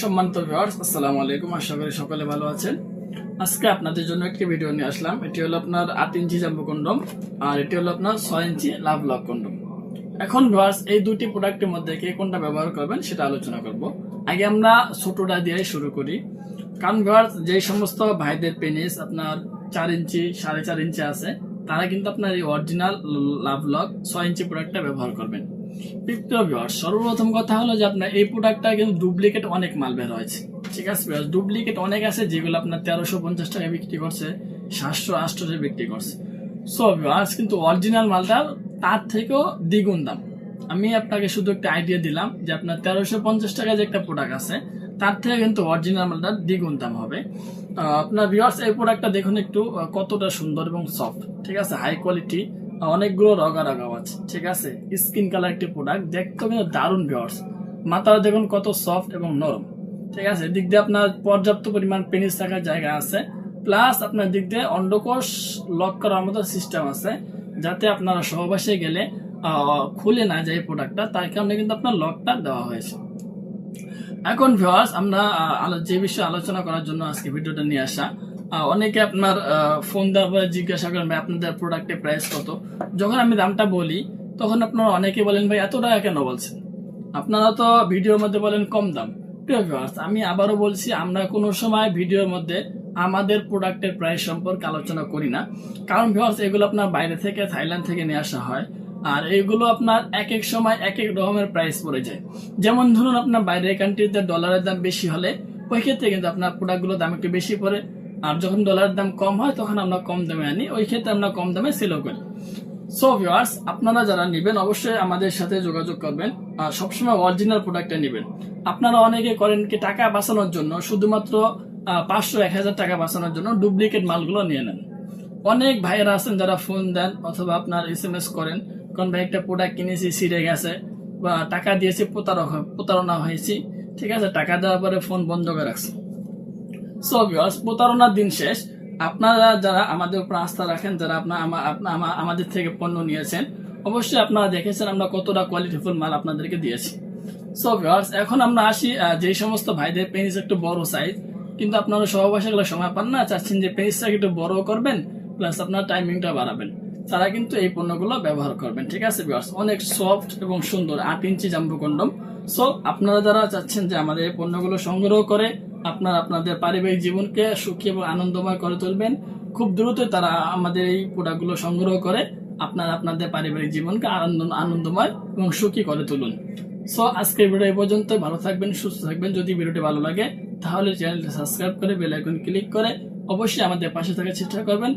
সম্মানিত ভিউয়ার্স, আসসালামু আলাইকুম। আশা করি সকলে ভালো আছেন। আজকে আপনাদের জন্য একটি ভিডিও নিয়ে আসলাম। এটি হলো আপনার 8 ইঞ্চি জাম্বো কন্ডম, আর এটি হলো আপনার 6 ইঞ্চি লাভ লক কন্ডম। এখন ভিউয়ার্স, এই দুটি প্রোডাক্টের মধ্যে কে কোনটা ব্যবহার করবেন সেটা আলোচনা করব। আগে আমরা ছোটটা দিয়ে শুরু করি, কারণ ভিউয়ার্স যে সমস্ত ভাইদের পেনিস আপনার 4 ইঞ্চি 4.5 ইঞ্চি আছে, তারা কিন্তু আপনার এই অরিজিনাল লাভ লক 6 ইঞ্চি প্রোডাক্টটা ব্যবহার করবেন। সর্বপ্রথম কথা হলো যে আপনার এই প্রোডাক্টটা কিন্তু ডুপ্লিকেট অনেক মাল বের হয়েছে, ঠিক আছে। ডুপ্লিকেট অনেক আছে, যেগুলো আপনার 1350 টাকা বিক্রি করছে, 700-800 বিক্রি করছে। সো ভিউয়ার্স, কিন্তু অরিজিনাল মালটা তার থেকেও দ্বিগুণ দাম। আমি আপনাকে শুধু একটা আইডিয়া দিলাম যে আপনার 1350 টাকা যে একটা প্রোডাক্ট আছে, তার থেকে কিন্তু অরিজিনাল মালটা দ্বিগুণ দাম হবে। আপনার ভিউয়ার্স, এই প্রোডাক্টটা দেখুন একটু কতটা সুন্দর এবং সফট, ঠিক আছে, হাই কোয়ালিটি, অনেকগুলো রগা রগাও আছে, ঠিক আছে। স্কিন কালার একটি প্রোডাক্ট, দেখতে কিন্তু দারুণ ভিউয়ার্স। মাথাটা দেখুন কত সফট এবং নরম, ঠিক আছে। এদিক দিয়ে আপনার পর্যাপ্ত পরিমাণ পেনিস থাকার জায়গা আছে, প্লাস আপনার দিক দিয়ে অন্ডকোষ লক করার মতো সিস্টেম আছে, যাতে আপনারা সহবাসে গেলে খুলে না যায় প্রোডাক্টটা, তার কারণে কিন্তু আপনার লকটা দেওয়া হয়েছে। এখন ভিউয়ার্স, আমরা যে বিষয়ে আলোচনা করার জন্য আজকে ভিডিওটা নিয়ে আসা, অনেকে আপনার ফোন দেওয়ার পরে জিজ্ঞাসা করেন ভাই আপনাদের প্রোডাক্টের প্রাইস কত। যখন আমি দামটা বলি তখন আপনারা অনেকে বলেন ভাই এত টাকা কেন বলছেন, আপনারা তো ভিডিওর মধ্যে বলেন কম দাম। প্রিয় ভিউয়ার্স, আমি আবারও বলছি, আমরা কোনো সময় ভিডিওর মধ্যে আমাদের প্রোডাক্টের প্রাইস সম্পর্কে আলোচনা করি না, কারণ ভিউয়ার্স এগুলো আপনার বাইরে থেকে, থাইল্যান্ড থেকে নিয়ে আসা হয়, আর এইগুলো আপনার এক এক সময় এক এক রকমের প্রাইস পড়ে যায়। যেমন ধরুন আপনার বাইরের কান্ট্রিতে ডলারের দাম বেশি হলে ওই ক্ষেত্রে কিন্তু আপনার প্রোডাক্টগুলোর দাম একটু বেশি পড়ে, আর যখন ডলারের দাম কম হয় তখন আমরা কম দামে আনি, ওই ক্ষেত্রে আমরা কম দামে সেলও করি। সো ভিউয়ার্স, আপনারা যারা নেবেন অবশ্যই আমাদের সাথে যোগাযোগ করবেন, আর সবসময় অরিজিনাল প্রোডাক্টটা নেবেন। আপনারা অনেকে করেন কি টাকা বাঁচানোর জন্য, শুধুমাত্র 500-1000 টাকা বাঁচানোর জন্য ডুপ্লিকেট মালগুলো নিয়ে নেন। অনেক ভাইয়েরা আছেন যারা ফোন দেন অথবা আপনার SMS করেন, কোন ভাই একটা প্রোডাক্ট কিনেছি ছিঁড়ে গেছে, বা টাকা দিয়েছি প্রতারণা হয়েছি, ঠিক আছে, টাকা দেওয়ার পরে ফোন বন্ধ করে রাখছে। সো ভিউয়ার্স, প্রতারণার দিন শেষ। আপনারা যারা আমাদের উপর আস্থা রাখেন, যারা আমাদের থেকে পণ্য নিয়েছেন, অবশ্যই আপনারা দেখেছেন আমরা কতটা কোয়ালিটিফুল মাল আপনাদেরকে দিয়েছি। সো ভিউয়ার্স, এখন আমরা আসি যে সমস্ত ভাইদের পেনিস একটু বড় সাইজ, কিন্তু আপনারা সহবাসে গেলে সময় পান না, চাচ্ছেন যে পেনিসটাকে একটু বড় করবেন, প্লাস আপনার টাইমিংটা বাড়াবেন, তারা কিন্তু এই পণ্যগুলো ব্যবহার করবেন, ঠিক আছে ভিউয়ার্স। অনেক সফট এবং সুন্দর 8 ইঞ্চি জাম্বো কন্ডম। সো আপনারা যারা চাচ্ছেন যে আমাদের এই পণ্যগুলো সংগ্রহ করে আপনাদের পারিবারিক জীবনকে সুখী এবং আনন্দময় করে তুলবেন, খুব দ্রুতই তারা আমাদের এই প্রোডাক্টগুলো সংগ্রহ করে আপনাদের পারিবারিক জীবনকে আনন্দময় এবং সুখী করে তুলুন। সো আজকের ভিডিও এই পর্যন্ত। ভালো থাকবেন, সুস্থ থাকবেন। যদি ভিডিওটি ভালো লাগে তাহলে চ্যানেলটি সাবস্ক্রাইব করে বেল আইকন ক্লিক করে অবশ্যই আমাদের পাশে থাকার চেষ্টা করবেন।